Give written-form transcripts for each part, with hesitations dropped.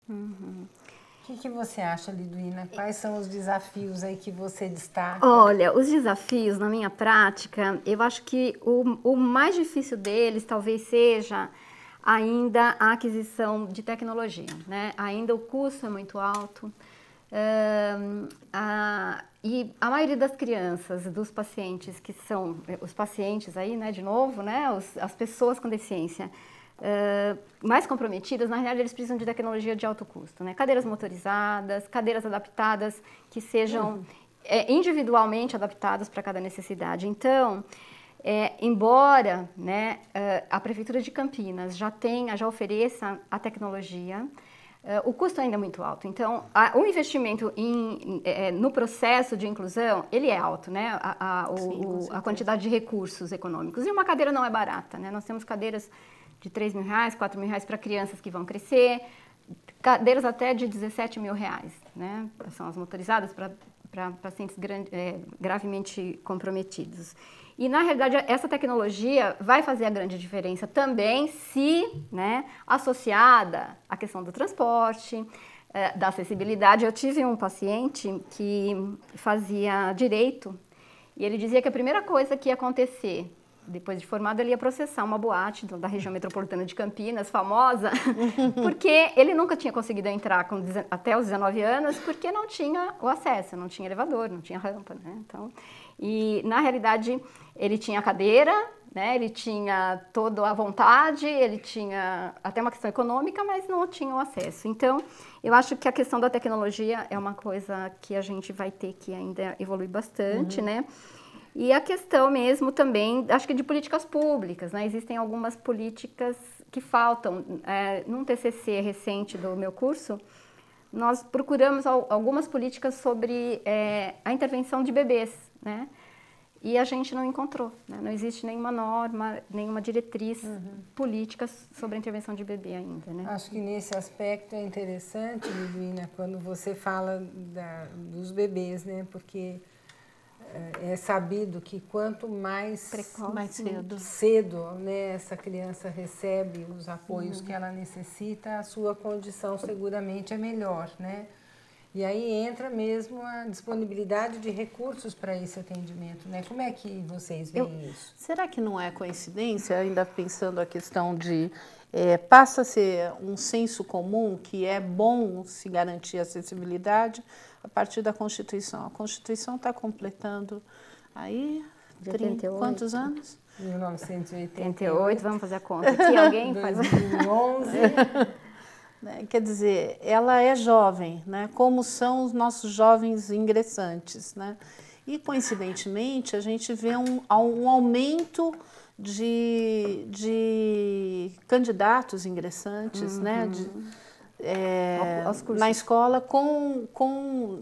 O que você acha, Liduína? Quais são os desafios aí que você destaca? Olha, os desafios na minha prática, eu acho que o mais difícil deles talvez seja ainda a aquisição de tecnologia, né? Ainda o custo é muito alto. E a maioria das crianças, dos pacientes que são, os pacientes aí, né, de novo, né, as pessoas com deficiência mais comprometidas, na realidade eles precisam de tecnologia de alto custo, né? Cadeiras motorizadas, cadeiras adaptadas que sejam individualmente adaptadas para cada necessidade. Então, embora, né, a Prefeitura de Campinas já ofereça a tecnologia, o custo ainda é muito alto. Então, o investimento no processo de inclusão, ele é alto, né? A quantidade de recursos econômicos. E uma cadeira não é barata, né? Nós temos cadeiras de R$3.000, R$4.000 para crianças que vão crescer, cadeiras até de R$17.000, né? São as motorizadas para pacientes gravemente comprometidos. E, na realidade, essa tecnologia vai fazer a grande diferença também se, né, associada à questão do transporte, da acessibilidade. Eu tive um paciente que fazia direito e ele dizia que a primeira coisa que ia acontecer, depois de formado, ele ia processar uma boate da região metropolitana de Campinas, famosa, porque ele nunca tinha conseguido entrar até os 19 anos, porque não tinha o acesso, não tinha elevador, não tinha rampa, né? Então, e, na realidade, ele tinha cadeira, né? Ele tinha toda a vontade, ele tinha até uma questão econômica, mas não tinha o acesso. Então, eu acho que a questão da tecnologia é uma coisa que a gente vai ter que ainda evoluir bastante, né? E a questão mesmo também, acho que de políticas públicas, né? Existem algumas políticas que faltam. Num TCC recente do meu curso, nós procuramos algumas políticas sobre a intervenção de bebês, né? E a gente não encontrou, né? Não existe nenhuma norma, nenhuma diretriz política sobre a intervenção de bebê ainda, né? Acho que nesse aspecto é interessante, Liduína, quando você fala dos bebês, né? Porque é sabido que quanto mais cedo, né, essa criança recebe os apoios que ela necessita, a sua condição seguramente é melhor, né? E aí entra mesmo a disponibilidade de recursos para esse atendimento, né? Como é que vocês veem isso? Será que não é coincidência, ainda pensando a questão de... passa a ser um senso comum que é bom se garantir a acessibilidade a partir da Constituição. A Constituição está completando aí 30, quantos anos? 1988. Vamos fazer a conta aqui, alguém faz... 2011. Quer dizer, ela é jovem, né? Como são os nossos jovens ingressantes, né? E, coincidentemente, a gente vê um aumento de candidatos ingressantes, né? Na escola,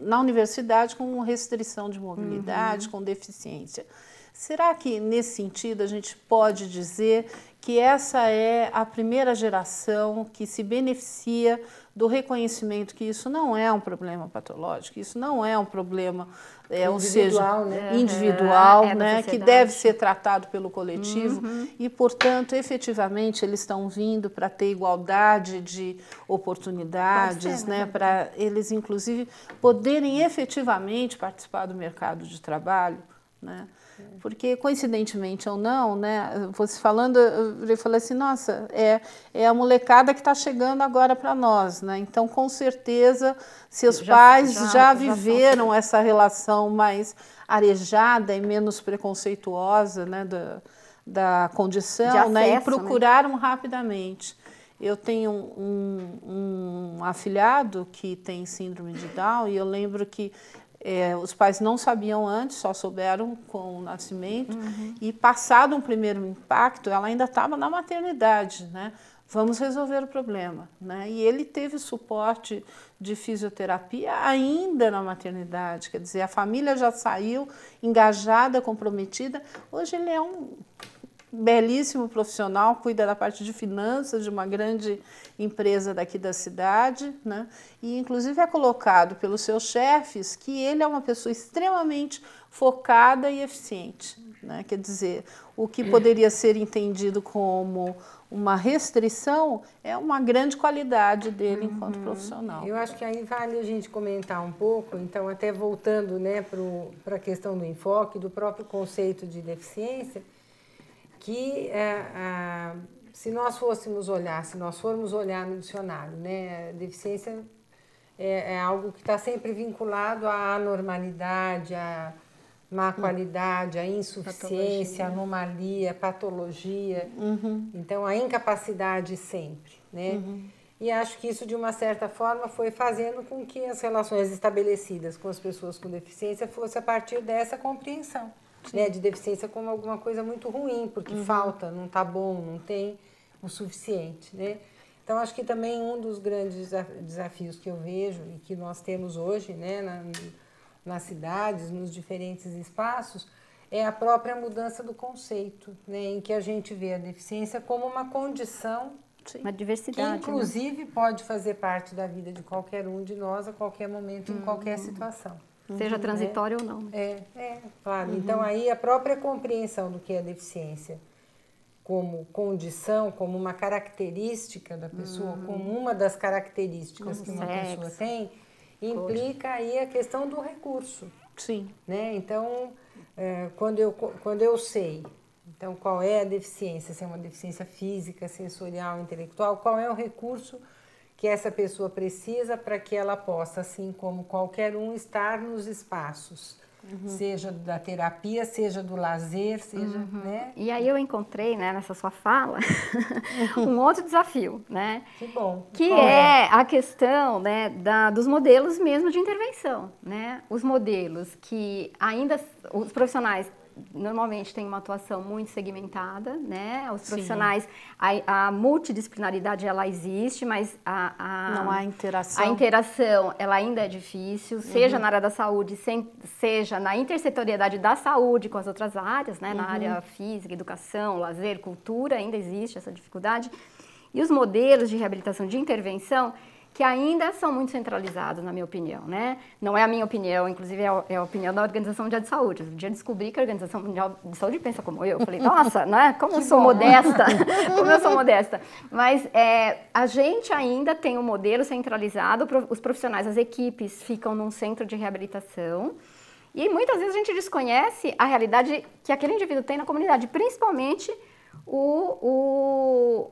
na universidade, com restrição de mobilidade, com deficiência. Será que, nesse sentido, a gente pode dizer que essa é a primeira geração que se beneficia do reconhecimento que isso não é um problema patológico, isso não é um problema, ou seja, individual, né, que deve ser tratado pelo coletivo e, portanto, efetivamente, eles estão vindo para ter igualdade de oportunidades, né, para eles, inclusive, poderem efetivamente participar do mercado de trabalho, né? Porque, coincidentemente ou não, né, você falando, eu falei assim, nossa, é a molecada que está chegando agora para nós, né? Então, com certeza, seus pais já viveram essa relação mais arejada e menos preconceituosa, né, da condição, acesso, né, e procuraram rapidamente. Eu tenho um afilhado que tem síndrome de Down e eu lembro que os pais não sabiam antes, só souberam com o nascimento, e passado um primeiro impacto, ela ainda estava na maternidade, né? Vamos resolver o problema, né? E ele teve suporte de fisioterapia ainda na maternidade, quer dizer, a família já saiu engajada, comprometida. Hoje ele é belíssimo profissional, cuida da parte de finanças de uma grande empresa daqui da cidade, né? E inclusive é colocado pelos seus chefes que ele é uma pessoa extremamente focada e eficiente, né? Quer dizer, o que poderia ser entendido como uma restrição é uma grande qualidade dele enquanto profissional. Eu acho que aí vale a gente comentar um pouco, então até voltando, né, para a questão do enfoque, do próprio conceito de deficiência, que se nós formos olhar no dicionário, né, a deficiência é algo que está sempre vinculado à anormalidade, à má qualidade, à insuficiência, patologia. Anomalia, patologia, então a incapacidade sempre, né? E acho que isso de uma certa forma foi fazendo com que as relações estabelecidas com as pessoas com deficiência fosse a partir dessa compreensão, né, de deficiência como alguma coisa muito ruim, porque falta, não está bom, não tem o suficiente, né? Então acho que também um dos grandes desafios que eu vejo e que nós temos hoje, né, nas cidades, nos diferentes espaços, é a própria mudança do conceito, né, em que a gente vê a deficiência como uma condição, uma diversidade, que inclusive, né, pode fazer parte da vida de qualquer um de nós a qualquer momento, em qualquer situação. Seja transitório ou não. Claro. Então aí a própria compreensão do que é deficiência como condição, como uma característica da pessoa, como uma das características que uma pessoa tem, implica aí a questão do recurso. Sim. Né? Então, quando eu sei, então, qual é a deficiência, se é uma deficiência física, sensorial, intelectual, qual é o recurso que essa pessoa precisa para que ela possa, assim como qualquer um, estar nos espaços, seja da terapia, seja do lazer, seja, né? E aí eu encontrei, né, nessa sua fala, um outro desafio, né? Que bom. Que é a questão, né, dos modelos mesmo de intervenção, né? Os modelos que ainda, os profissionais normalmente têm uma atuação muito segmentada, né? Os profissionais, a multidisciplinaridade ela existe, mas não há interação. A interação ela ainda é difícil, seja na área da saúde, seja na intersetoriedade da saúde com as outras áreas, né? Na área física, educação, lazer, cultura, ainda existe essa dificuldade. E os modelos de reabilitação de intervenção que ainda são muito centralizados, na minha opinião, né? Não é a minha opinião, inclusive é a opinião da Organização Mundial de Saúde. Um dia descobri que a Organização Mundial de Saúde pensa como eu. Falei, nossa, né? Como eu sou modesta, como eu sou modesta. Mas a gente ainda tem um modelo centralizado, os profissionais, as equipes ficam num centro de reabilitação e muitas vezes a gente desconhece a realidade que aquele indivíduo tem na comunidade, principalmente o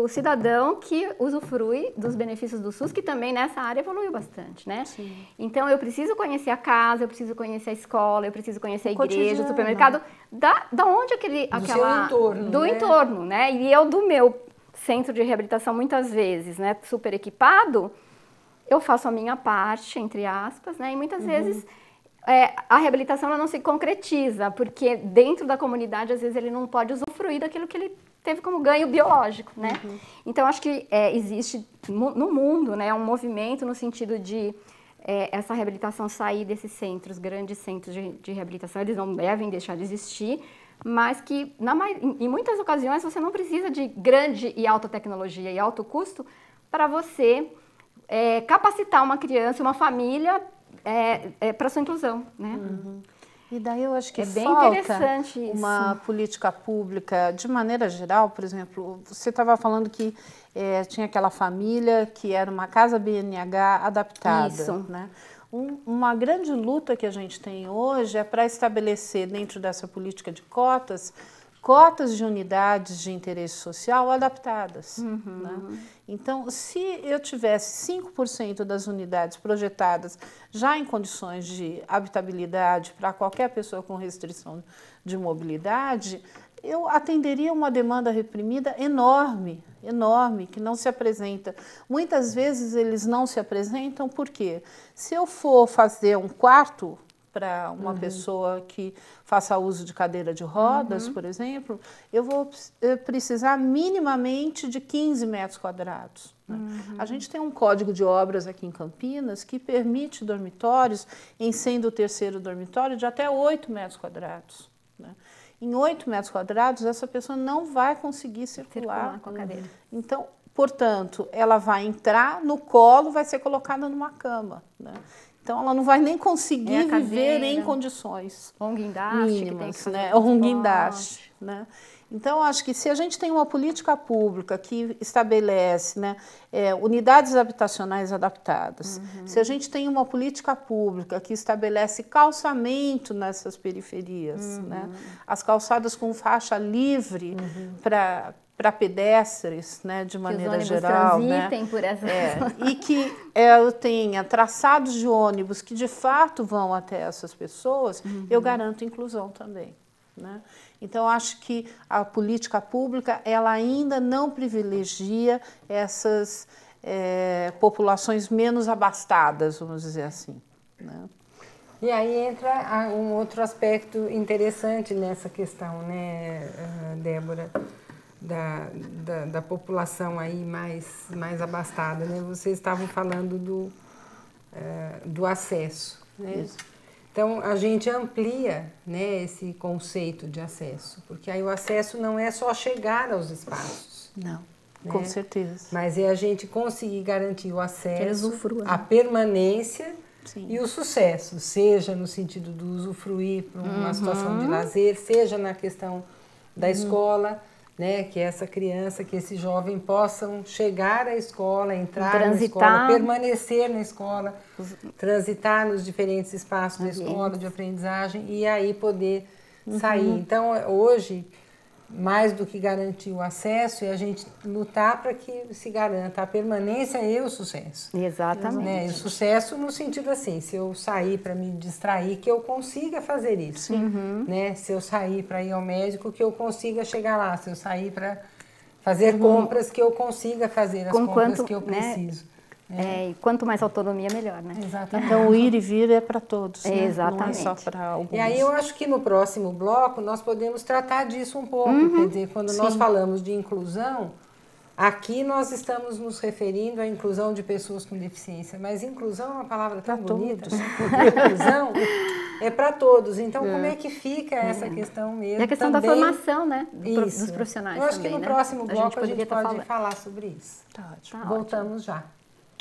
cidadão que usufrui dos benefícios do SUS, que também nessa área evoluiu bastante, né? Sim. Então, eu preciso conhecer a casa, eu preciso conhecer a escola, eu preciso conhecer a igreja, o supermercado, da onde aquela... entorno, do entorno, né? E eu, do meu centro de reabilitação, muitas vezes, né, super equipado, eu faço a minha parte, entre aspas, né? E muitas vezes... a reabilitação ela não se concretiza, porque dentro da comunidade, às vezes, ele não pode usufruir daquilo que ele teve como ganho biológico, né? Então, acho que existe no mundo, né, um movimento no sentido de essa reabilitação sair desses centros, grandes centros de reabilitação, eles não devem deixar de existir, mas que em muitas ocasiões você não precisa de grande e alta tecnologia e alto custo para você capacitar uma criança, uma família para sua inclusão, né? E daí eu acho que bem falta interessante isso. Uma política pública, de maneira geral, por exemplo, você estava falando que tinha aquela família que era uma casa BNH adaptada. Isso. Né? Uma grande luta que a gente tem hoje é para estabelecer dentro dessa política de cotas de unidades de interesse social adaptadas. Né? Então, se eu tivesse 5% das unidades projetadas já em condições de habitabilidade para qualquer pessoa com restrição de mobilidade, eu atenderia uma demanda reprimida enorme, que não se apresenta. Muitas vezes eles não se apresentam porque se eu for fazer um quarto para uma pessoa que faça uso de cadeira de rodas, por exemplo, eu vou precisar minimamente de 15 metros quadrados. Né? A gente tem um código de obras aqui em Campinas que permite dormitórios, em sendo o terceiro dormitório, de até 8 metros quadrados. Né? em 8 metros quadrados, essa pessoa não vai conseguir circular com a cadeira. Então, portanto, ela vai entrar no colo, vai ser colocada numa cama, né? Então, ela não vai nem conseguir viver em condições mínimas, né? Ou um guindaste, né? Então, acho que se a gente tem uma política pública que estabelece, né, unidades habitacionais adaptadas, se a gente tem uma política pública que estabelece calçamento nessas periferias, né, as calçadas com faixa livre para pedestres, né, de maneira geral, transitem, né, por essa e que tenha traçados de ônibus que de fato vão até essas pessoas, eu garanto inclusão também, né? Então, acho que a política pública ela ainda não privilegia essas populações menos abastadas, vamos dizer assim, né? E aí entra um outro aspecto interessante nessa questão, né, Débora, da população aí mais abastada, né? Vocês estavam falando do acesso, né? Isso. Então, a gente amplia, né, esse conceito de acesso, porque aí o acesso não é só chegar aos espaços. Não, né? Com certeza. Mas é a gente conseguir garantir o acesso, a permanência e o sucesso, seja no sentido do usufruir para uma situação de lazer, seja na questão da escola, né, que essa criança, que esse jovem possam chegar à escola, entrar na escola, permanecer na escola, transitar nos diferentes espaços da escola de aprendizagem e aí poder sair. Então, hoje, mais do que garantir o acesso, é a gente lutar para que se garanta a permanência e o sucesso. Exatamente. Né? E o sucesso no sentido assim, se eu sair para me distrair, que eu consiga fazer isso. Né? Se eu sair para ir ao médico, que eu consiga chegar lá. Se eu sair para fazer compras, que eu consiga fazer as compras que eu preciso. E quanto mais autonomia, melhor, né? Exatamente. Então, o ir e vir é para todos, né? Exatamente. Não é só para alguns. E aí eu acho que no próximo bloco nós podemos tratar disso um pouco. Quer dizer, quando nós falamos de inclusão, aqui nós estamos nos referindo à inclusão de pessoas com deficiência, mas inclusão é uma palavra tão bonita, né? Inclusão é para todos. Então, como é que fica essa questão mesmo? E a questão também, da formação, né? Dos profissionais. Eu acho também, que no próximo bloco a gente pode falar sobre isso. Tá ótimo. Voltamos já.